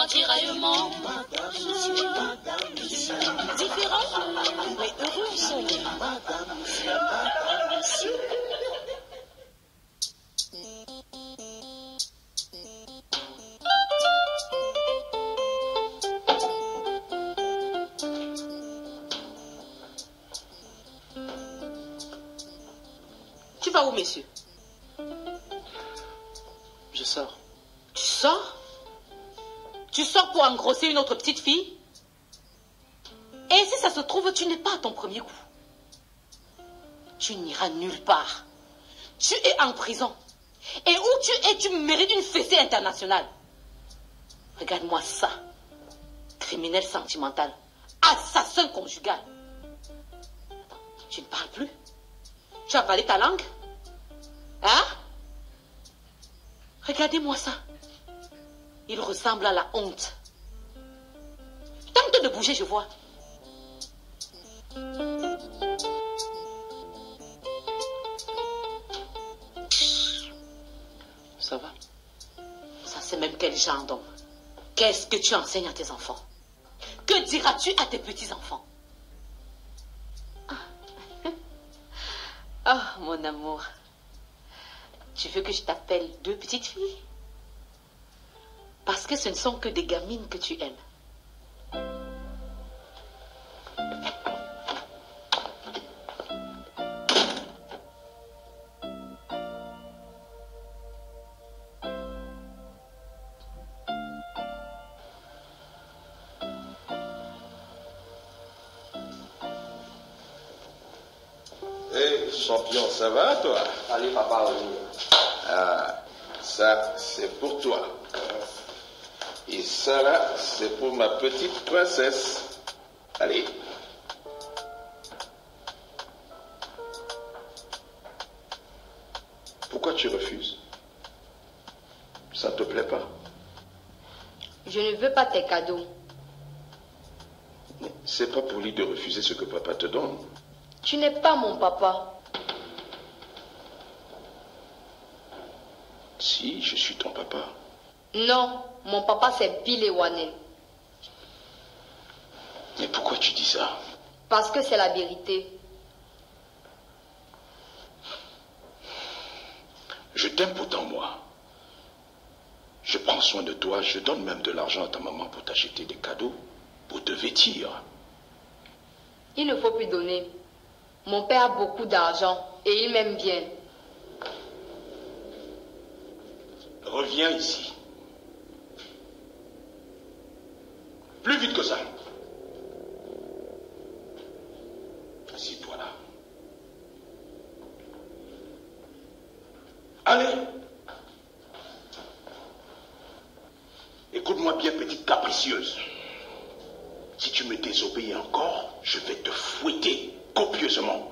trois tiraillements. Je suis différent, mais heureux ensemble. Tu vas où, monsieur? Je sors. Tu sors? Tu sors pour engrosser une autre petite fille? Et si ça se trouve, tu n'es pas à ton premier coup. Tu n'iras nulle part. Tu es en prison. Et où tu es, tu mérites une fessée internationale. Regarde-moi ça. Criminel sentimental. Assassin conjugal. Attends, tu ne parles plus? Tu as avalé ta langue? Hein? Regardez-moi ça. Il ressemble à la honte. Tente de bouger, je vois. Ça va? Ça, c'est même quel genre d'homme? Qu'est-ce que tu enseignes à tes enfants? Que diras-tu à tes petits-enfants? Oh, mon amour. Tu veux que je t'appelle deux petites filles? Parce que ce ne sont que des gamines que tu aimes. Hey, champion, ça va, toi? Allez, papa, oui. Ah, ça, c'est pour toi. Et ça, là, c'est pour ma petite princesse. Allez. Pourquoi tu refuses? Ça ne te plaît pas? Je ne veux pas tes cadeaux. Mais c'est pas pour lui de refuser ce que papa te donne. Tu n'es pas mon papa. Si, je suis ton papa. Non, mon papa c'est Bill Ewanen. Mais pourquoi tu dis ça? Parce que c'est la vérité. Je t'aime pourtant, moi. Je prends soin de toi, je donne même de l'argent à ta maman pour t'acheter des cadeaux, pour te vêtir. Il ne faut plus donner. Mon père a beaucoup d'argent et il m'aime bien. Reviens ici. Plus vite que ça. Assieds-toi là. Allez. Écoute-moi bien, petite capricieuse. Si tu me désobéis encore, je vais te fouetter copieusement.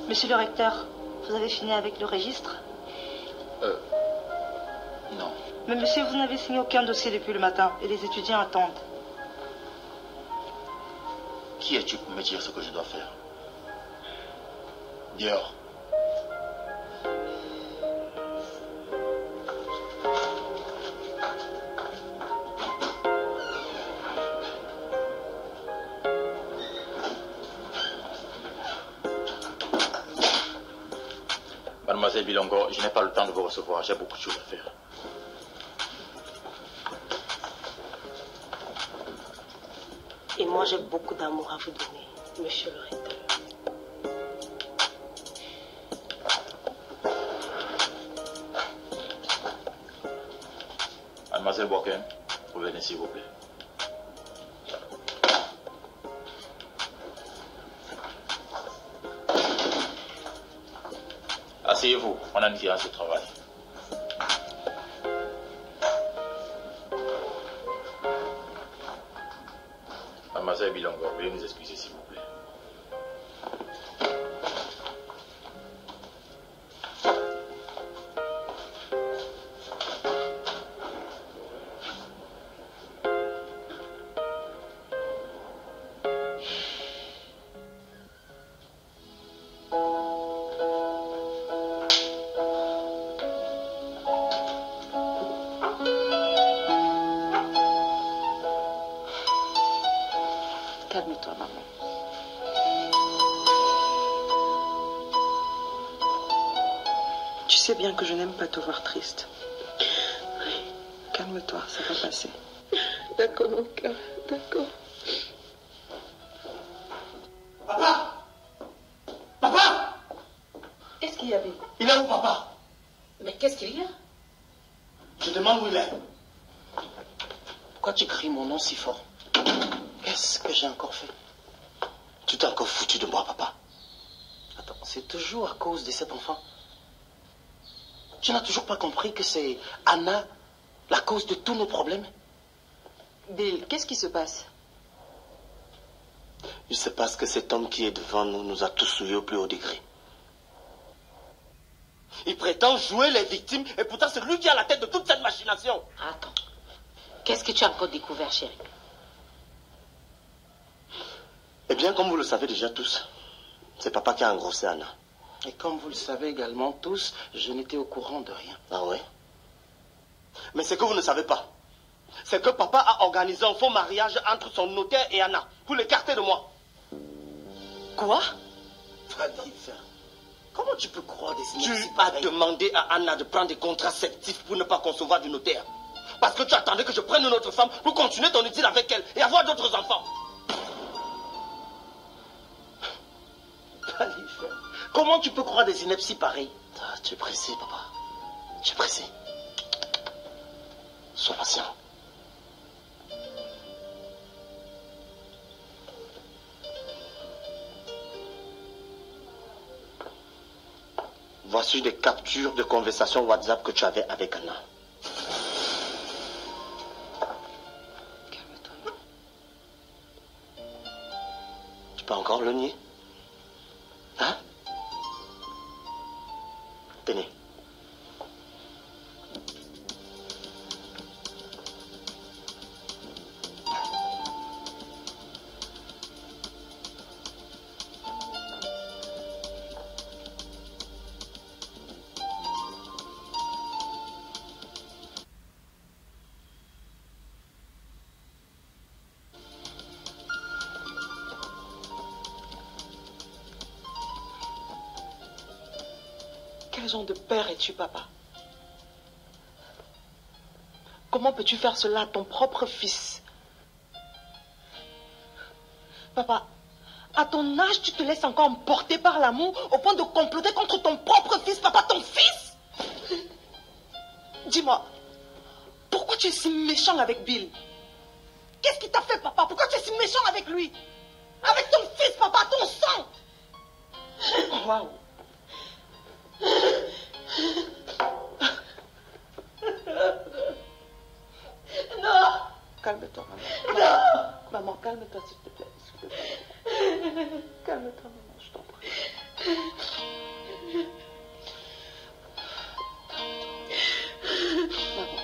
Monsieur le recteur, vous avez fini avec le registre? Non. Mais monsieur, vous n'avez signé aucun dossier depuis le matin et les étudiants attendent. Qui es-tu pour me dire ce que je dois faire? Dehors. Mademoiselle Bilongo, je n'ai pas le temps de vous recevoir, j'ai beaucoup de choses à faire. Et moi, j'ai beaucoup d'amour à vous donner, monsieur le recteur. Mademoiselle Boken, revenez s'il vous plaît. Asseyez-vous, on a une séance de travail. Mademoiselle Bilongo, veuillez nous excuser s'il vous plaît. Calme-toi, maman. Tu sais bien que je n'aime pas te voir triste. Calme-toi, ça va passer. D'accord, mon cœur, d'accord. Papa! Papa! Qu'est-ce qu'il y avait? Il est où, papa? Mais qu'est-ce qu'il y a? Je demande où il est. Pourquoi tu cries mon nom si fort? Qu'est-ce que j'ai encore fait? Tu t'es encore foutu de moi, papa. Attends, c'est toujours à cause de cet enfant. Tu n'as toujours pas compris que c'est Anna la cause de tous nos problèmes? Bill, qu'est-ce qui se passe? Il se passe que cet homme qui est devant nous nous a tous souillés au plus haut degré. Il prétend jouer les victimes et pourtant c'est lui qui a la tête de toute cette machination. Attends. Qu'est-ce que tu as encore découvert, chérie? Eh bien, comme vous le savez déjà tous, c'est papa qui a engrossé Anna. Et comme vous le savez également tous, je n'étais au courant de rien. Ah ouais? Mais ce que vous ne savez pas, c'est que papa a organisé un faux mariage entre son notaire et Anna pour l'écarter de moi. Quoi? Fadif, comment tu peux croire des signes? Tu as demandé à Anna de prendre des contraceptifs pour ne pas concevoir du notaire. Parce que tu attendais que je prenne une autre femme pour continuer ton idylle avec elle et avoir d'autres enfants. Comment tu peux croire des inepties pareilles? Tu es pressé, papa. Tu es pressé. Sois patient. Voici des captures de conversations WhatsApp que tu avais avec Anna. Calme-toi. Tu peux encore le nier? Hein? Tenez. Quel genre de père es-tu, papa? Comment peux-tu faire cela à ton propre fils? Papa, à ton âge, tu te laisses encore emporter par l'amour au point de comploter contre ton propre fils, papa, ton fils? Dis-moi, pourquoi tu es si méchant avec Bill? Qu'est-ce qui t'a fait, papa? Pourquoi tu es si méchant avec lui? Avec ton fils, papa, ton sang? Waouh! Non! Calme-toi, maman. Non! Maman, calme-toi, s'il te plaît. S'il te plaît. Calme-toi, maman, je t'en prie. Maman.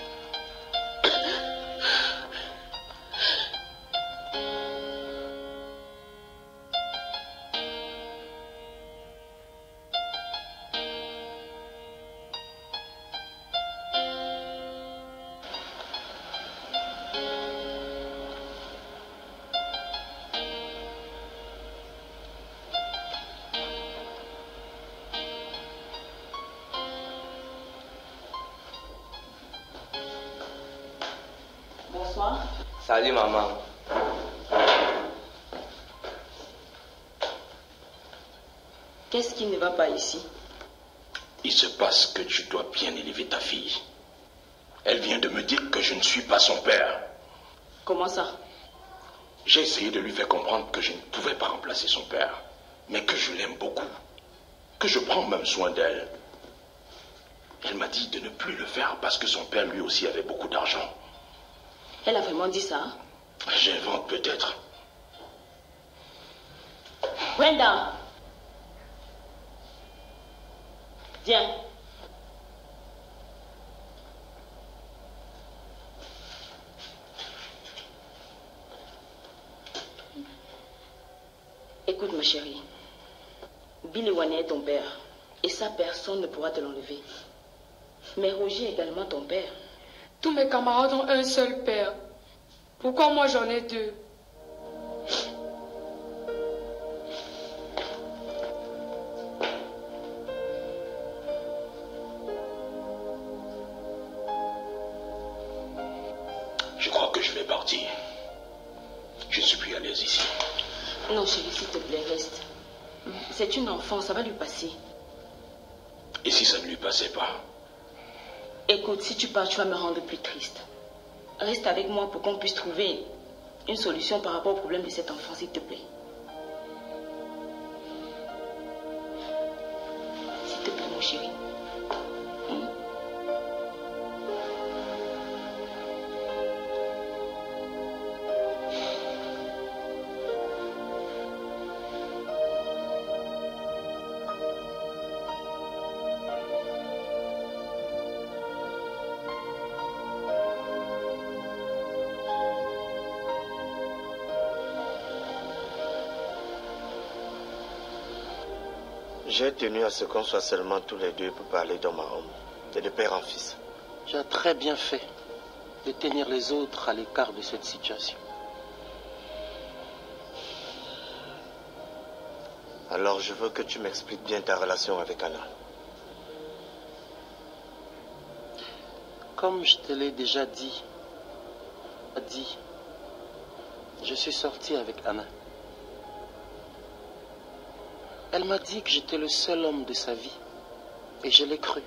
Bonsoir. Salut maman. Qu'est-ce qui ne va pas ici? Il se passe que tu dois bien élever ta fille. Elle vient de me dire que je ne suis pas son père. Comment ça? J'ai essayé de lui faire comprendre que je ne pouvais pas remplacer son père, mais que je l'aime beaucoup, que je prends même soin d'elle. Elle m'a dit de ne plus le faire parce que son père lui aussi avait beaucoup d'argent. Elle a vraiment dit ça? J'invente peut-être. Brenda. Viens. Écoute ma chérie, Bill Ewane est ton père et ça personne ne pourra te l'enlever. Mais Roger est également ton père. Tous mes camarades ont un seul père. Pourquoi moi j'en ai deux? Je crois que je vais partir. Je ne suis plus à l'aise ici. Non chérie, s'il te plaît, reste. C'est une enfant, ça va lui passer. Et si ça ne lui passait pas? Écoute, si tu pars, tu vas me rendre plus triste. Reste avec moi pour qu'on puisse trouver une solution par rapport au problème de cet enfant, s'il te plaît. S'il te plaît, mon chéri. J'ai tenu à ce qu'on soit seulement tous les deux pour parler dans ma home, et de père en fils. Tu as très bien fait de tenir les autres à l'écart de cette situation. Alors je veux que tu m'expliques bien ta relation avec Anna. Comme je te l'ai déjà dit, je suis sorti avec Anna. Elle m'a dit que j'étais le seul homme de sa vie. Et je l'ai cru.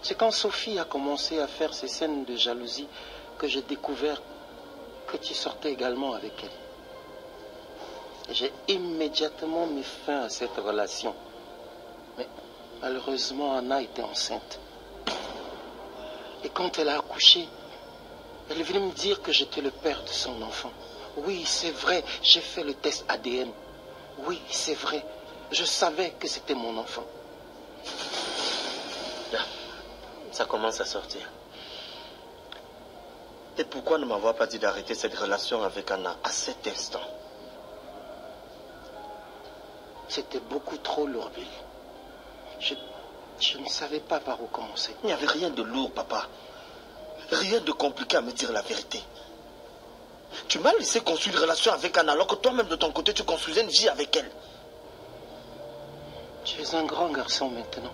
C'est quand Sophie a commencé à faire ces scènes de jalousie que j'ai découvert que tu sortais également avec elle. J'ai immédiatement mis fin à cette relation. Mais malheureusement, Anna était enceinte. Et quand elle a accouché, elle est venue me dire que j'étais le père de son enfant. Oui, c'est vrai, j'ai fait le test ADN. Oui, c'est vrai, je savais que c'était mon enfant. Là, ça commence à sortir. Et pourquoi ne m'avoir pas dit d'arrêter cette relation avec Anna à cet instant? C'était beaucoup trop lourd, Bill. Je ne savais pas par où commencer. Il n'y avait rien de lourd, papa. Rien de compliqué à me dire la vérité. Tu m'as laissé construire une relation avec Anna alors que toi-même de ton côté tu construisais une vie avec elle. Tu es un grand garçon maintenant.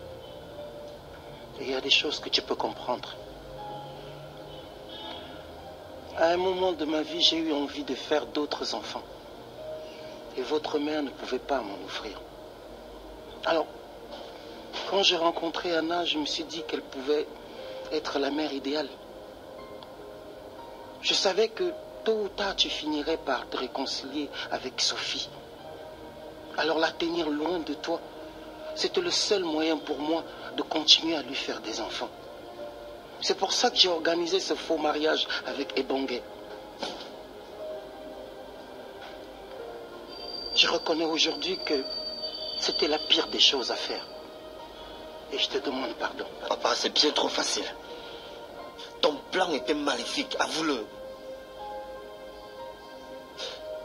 Et il y a des choses que tu peux comprendre. À un moment de ma vie, j'ai eu envie de faire d'autres enfants. Et votre mère ne pouvait pas m'en offrir. Alors, quand j'ai rencontré Anna, je me suis dit qu'elle pouvait être la mère idéale. Je savais que tôt ou tard, tu finirais par te réconcilier avec Sophie. Alors la tenir loin de toi, c'était le seul moyen pour moi de continuer à lui faire des enfants. C'est pour ça que j'ai organisé ce faux mariage avec Ebongue. Je reconnais aujourd'hui que c'était la pire des choses à faire. Et je te demande pardon. Papa, c'est bien trop facile. Ton plan était maléfique, avoue-le.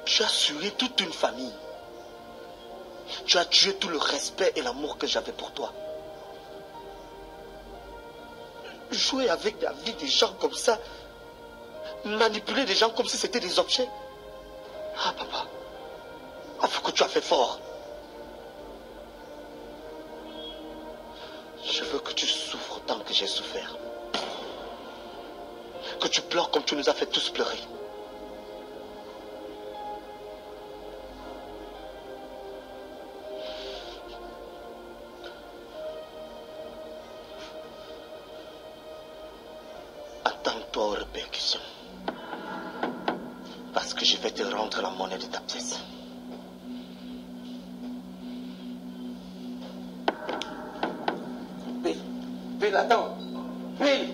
Tu as tué toute une famille. Tu as tué tout le respect et l'amour que j'avais pour toi. Jouer avec la vie des gens comme ça, manipuler des gens comme si c'était des objets. Ah, papa, avoue que tu as fait fort. Je veux que tu souffres autant que j'ai souffert. Que tu pleures comme tu nous as fait tous pleurer. Attends-toi aux répercussions. Parce que je vais te rendre la monnaie de ta pièce. Bill, attends. Bill!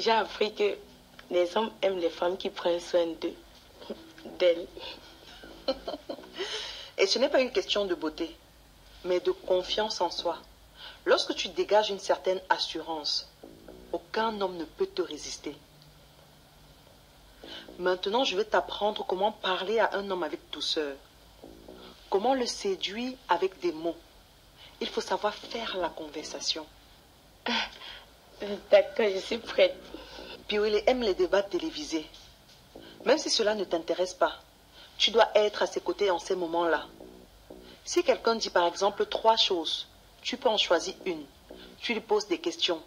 j'ai appris que les hommes aiment les femmes qui prennent soin d'elles. Et ce n'est pas une question de beauté, mais de confiance en soi. Lorsque tu dégages une certaine assurance, aucun homme ne peut te résister. Maintenant, je vais t'apprendre comment parler à un homme avec douceur. Comment le séduire avec des mots. Il faut savoir faire la conversation. D'accord, je suis prête. Piwele aime les débats télévisés. Même si cela ne t'intéresse pas, tu dois être à ses côtés en ces moments-là. Si quelqu'un dit par exemple 3 choses, tu peux en choisir une. Tu lui poses des questions.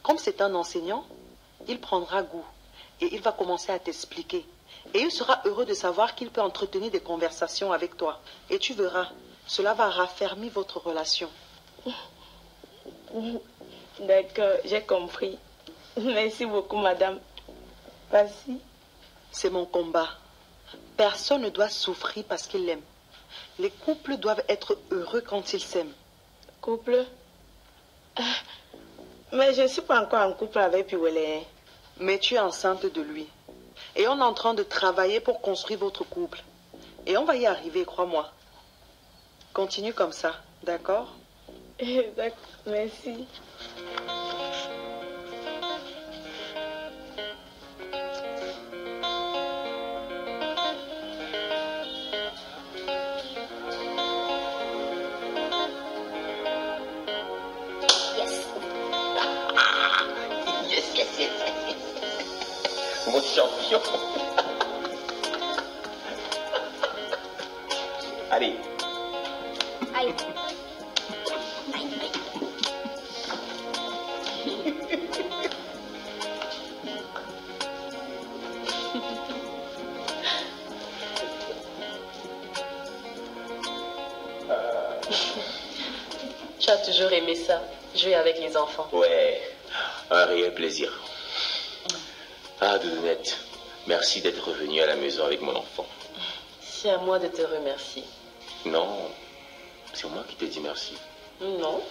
Comme c'est un enseignant, il prendra goût et il va commencer à t'expliquer. Et il sera heureux de savoir qu'il peut entretenir des conversations avec toi. Et tu verras, cela va raffermir votre relation. D'accord, j'ai compris. Merci beaucoup, madame. Vas-y. C'est mon combat. Personne ne doit souffrir parce qu'il l'aime. Les couples doivent être heureux quand ils s'aiment. Couple? Mais je ne suis pas encore en couple avec Piwele. Mais tu es enceinte de lui. Et on est en train de travailler pour construire votre couple. Et on va y arriver, crois-moi. Continue comme ça, d'accord? D'accord, merci. Mon champion. Allez. Aïe. Tu as toujours aimé ça, jouer avec les enfants. Ouais, un réel plaisir. Ah, Doudounette, merci d'être revenue à la maison avec mon enfant. C'est à moi de te remercier. Non, c'est moi qui te dis merci. Non,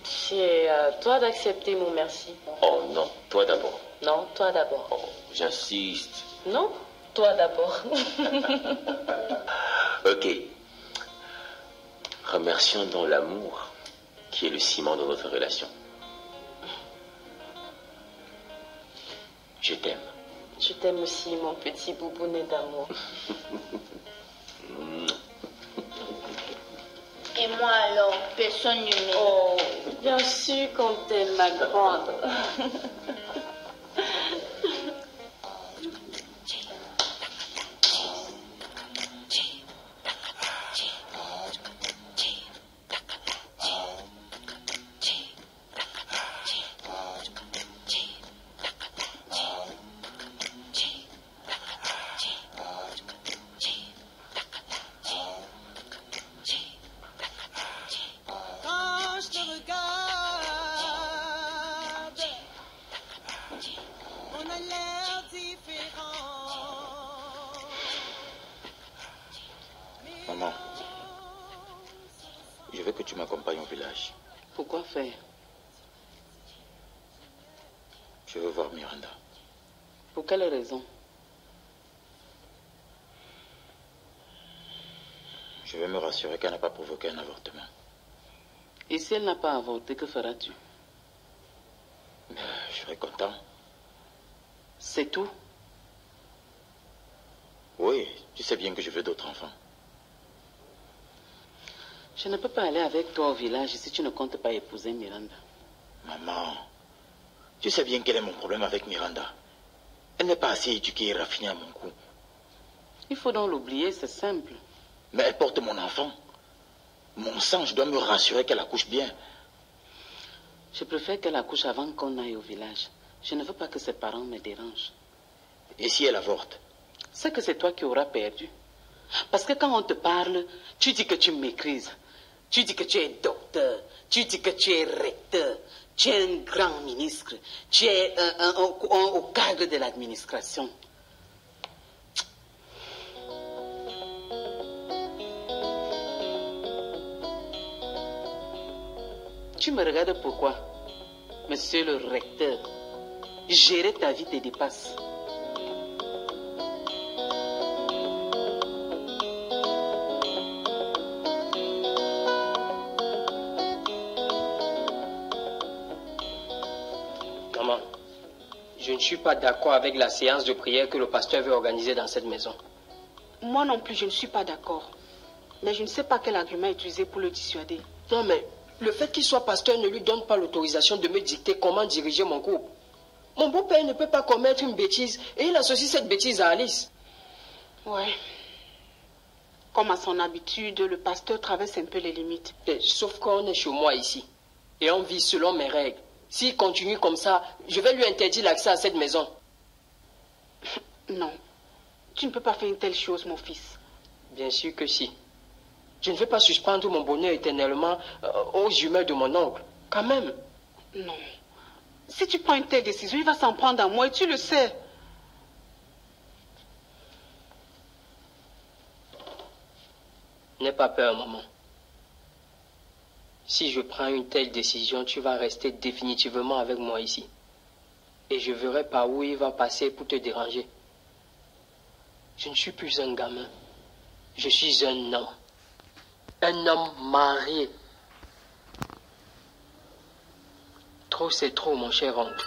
c'est à toi d'accepter mon merci. Oh non, toi d'abord. Non, toi d'abord. Oh, j'insiste. Non, toi d'abord. Ok. Remercions donc l'amour qui est le ciment de notre relation. Je t'aime. Je t'aime aussi, mon petit boubounet d'amour. Et moi alors, personne ne m'aime. Oh, bien sûr qu'on t'aime, ma grande. Maman, je veux que tu m'accompagnes au village. Pourquoi faire? Je veux voir Miranda. Pour quelle raison? Je veux me rassurer qu'elle n'a pas provoqué un avortement. Et si elle n'a pas avorté, que feras-tu? Je serai content. C'est tout? Oui, tu sais bien que je veux d'autres enfants. Je ne peux pas aller avec toi au village si tu ne comptes pas épouser Miranda. Maman, tu sais bien quel est mon problème avec Miranda. Elle n'est pas assez éduquée et raffinée à mon goût. Il faut donc l'oublier, c'est simple. Mais elle porte mon enfant. Mon sang, je dois me rassurer qu'elle accouche bien. Je préfère qu'elle accouche avant qu'on aille au village. Je ne veux pas que ses parents me dérangent. Et si elle avorte? C'est que c'est toi qui auras perdu. Parce que quand on te parle, tu dis que tu maîtrises. Tu dis que tu es docteur. Tu dis que tu es recteur. Tu es un grand ministre. Tu es au cadre de l'administration. Tu me regardes pourquoi, monsieur le recteur? Gérer ta vie te dépasse. Maman, je ne suis pas d'accord avec la séance de prière que le pasteur veut organiser dans cette maison. Moi non plus, je ne suis pas d'accord. Mais je ne sais pas quel argument utiliser pour le dissuader. Non, mais le fait qu'il soit pasteur ne lui donne pas l'autorisation de me dicter comment diriger mon groupe. Mon beau-père ne peut pas commettre une bêtise et il associe cette bêtise à Alice. Ouais. Comme à son habitude, le pasteur traverse un peu les limites. Sauf qu'on est chez moi ici. Et on vit selon mes règles. S'il continue comme ça, je vais lui interdire l'accès à cette maison. Non. Tu ne peux pas faire une telle chose, mon fils. Bien sûr que si. Je ne vais pas suspendre mon bonheur éternellement aux humeurs de mon oncle. Quand même. Non. Si tu prends une telle décision, il va s'en prendre à moi et tu le sais. N'aie pas peur, maman. Si je prends une telle décision, tu vas rester définitivement avec moi ici. Et je verrai par où il va passer pour te déranger. Je ne suis plus un gamin. Je suis un homme. Un homme marié. Trop, c'est trop, mon cher oncle.